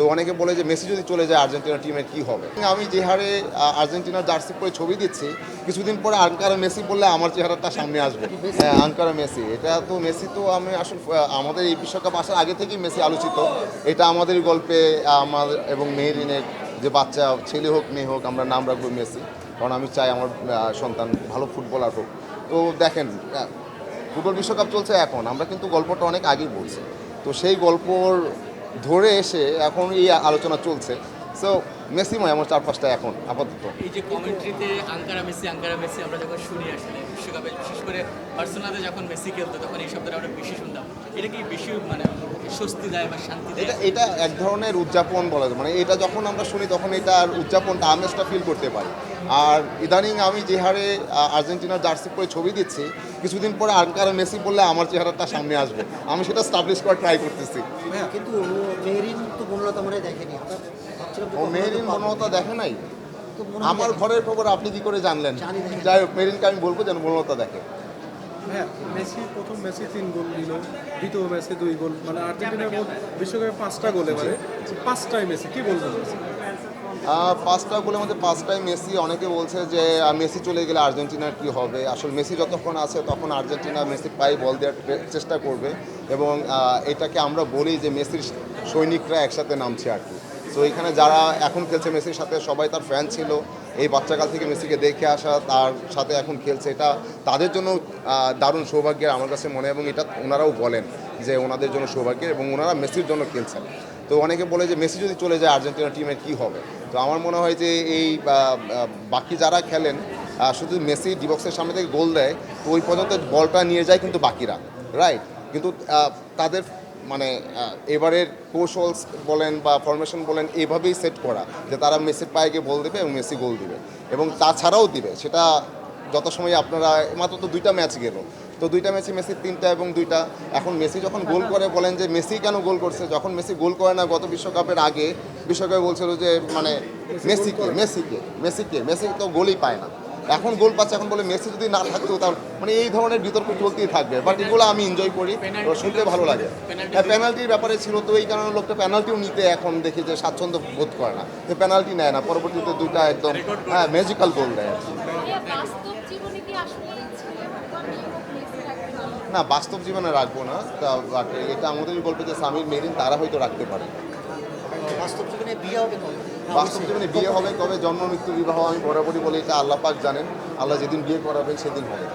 তো অনেকে বলে যে মেসি যদি চলে যায় আর্জেন্টিনা টিমের কী হবে। আমি যে হারে আর্জেন্টিনার জার্সি পরে ছবি দিচ্ছি, কিছুদিন পরে আঙ্কারা মেসি বললে আমার চেহারাটা সামনে আসবে। হ্যাঁ, আঙ্কারা মেসি, এটা তো মেসি তো আমি আসলে আমাদের এই বিশ্বকাপ আসার আগে থেকেই মেসি আলোচিত। এটা আমাদের গল্পে আমাদের এবং মেহেরিনের যে বাচ্চা ছেলে হোক মেয়ে হোক আমরা নাম রাখবো মেসি, কারণ আমি চাই আমার সন্তান ভালো ফুটবলার হোক। তো দেখেন, ফুটবল বিশ্বকাপ চলছে এখন, আমরা কিন্তু গল্পটা অনেক আগেই বলছি, তো সেই গল্পর ধরে এসে এখন এই আলোচনা চলছে। সো মেসিময় আমার চারপাশটা এখন আপাতত। এই যে কমেন্ট্রিতে আঙ্কারা মেসি আমরা যখন শুনি আসলে বিশ্বকাপে, বিশেষ করে বার্সেলোনাতে যখন মেসি খেলতো তখন এই শব্দটা আমরা বেশি শুনতাম। এটা কি বেশি মানে স্বস্তি দেয় বা শান্তি দেয়? এটা এক ধরনের উদযাপন বলা যায়, মানে এটা যখন আমরা শুনি তখন এটার উদযাপনটা আমেজটা ফিল করতে পারি। আর ইদানিং আমি যে হারে আর্জেন্টিনার জার্সি পরে ছবি দিচ্ছি, কিছুদিন পরে আঙ্কারা মেসি বললে আমার চেহারাটা সামনে আসবে, আমি সেটা স্টাবলিশ করার ট্রাই করতেছি। কিন্তু মেহরিন তো বনলতা মনে দেখেনি। ও মেহরিন বনলতা দেখে নাই? আমার ঘরের খবর আপনি কি করে জানলেন? যাই হোক, মেহরিনকে আমি বলবো যেন বনলতা দেখে। হ্যাঁ, প্রথম ম্যাচে 3 গোল দিল, দ্বিতীয় ম্যাচে 2 গোল, মানে আর্জেন্টিনার মোট বিশ্বকাপে 5টা গোল, এবারে 5টাই মেসি। কি বলবেন? 5টা গোলের মধ্যে 5টাই মেসি। অনেকে বলছে যে মেসি চলে গেলে আর্জেন্টিনার কী হবে। আসলে মেসি যতক্ষণ আছে তখন আর্জেন্টিনা মেসির পায়ে বল দেওয়ার চেষ্টা করবে, এবং এটাকে আমরা বলি যে মেসির সৈনিকরা একসাথে নামছে আর কি। তো এখানে যারা এখন খেলছে মেসির সাথে সবাই তার ফ্যান ছিল, এই বাচ্চাকাল থেকে মেসিকে দেখে আসা, তার সাথে এখন খেলছে, এটা তাদের জন্য দারুণ সৌভাগ্যের আমার কাছে মনে হয়, এবং এটা ওনারাও বলেন যে ওনাদের জন্য সৌভাগ্যের, এবং ওনারা মেসির জন্য খেলছেন। তো অনেকে বলে যে মেসি যদি চলে যায় আর্জেন্টিনা টিমের কী হবে। তো আমার মনে হয় যে এই বাকি যারা খেলেন, শুধু মেসি ডিবক্সের সামনে থেকে গোল দেয় তো ওই পর্যন্ত বলটা নিয়ে যায় কিন্তু বাকিরা, রাইট। কিন্তু তাদের মানে এবারের কৌশল বলেন বা ফরমেশন বলেন এভাবেই সেট করা যে তারা মেসির পায়ে গিয়ে বল দেবে এবং মেসি গোল দিবে, এবং তাছাড়াও দিবে। সেটা যত সময় আপনারা মাত্র তো 2টা ম্যাচ গেল, তো 2টা ম্যাচে মেসির 3টা এবং 2টা। এখন মেসি যখন গোল করে বলেন যে মেসি কেন গোল করছে, যখন মেসি গোল করে না গত বিশ্বকাপের আগে বিশ্বকাপে বলছিল যে মানে মেসি তো গোলই পায় না, এখন গোল পাচ্ছে, এখন বলে মেসি যদি না থাকতো তার মানে এই ধরনের বিতর্ক চলতেই থাকবে। বাট এগুলো আমি এনজয় করি, শুনতে ভালো লাগে। হ্যাঁ, পেনাল্টির ব্যাপারে ছিল, তো এই কারণে লোকটা পেনাল্টিও নিতে এখন দেখি যে স্বাচ্ছন্দ্য বোধ করে না, যে পেনাল্টি নেয় না, পরবর্তীতে 2টা একদম হ্যাঁ ম্যাজিক্যাল গোল দেয় আর কি। না, বাস্তব জীবনে রাখবো না, এটা আমাদের গল্পে যে সামির মেরিন তারা হয়তো রাখতে পারে। বাস্তব জীবনে বিয়ে হবে কবে? বাস্তব জীবনে বিয়ে হবে কবে, জন্ম মৃত্যু বিবাহ আমি বরাবরই বলি এটা আল্লাহ পাক জানেন, আল্লাহ যেদিন বিয়ে করাবেন সেদিন হবে।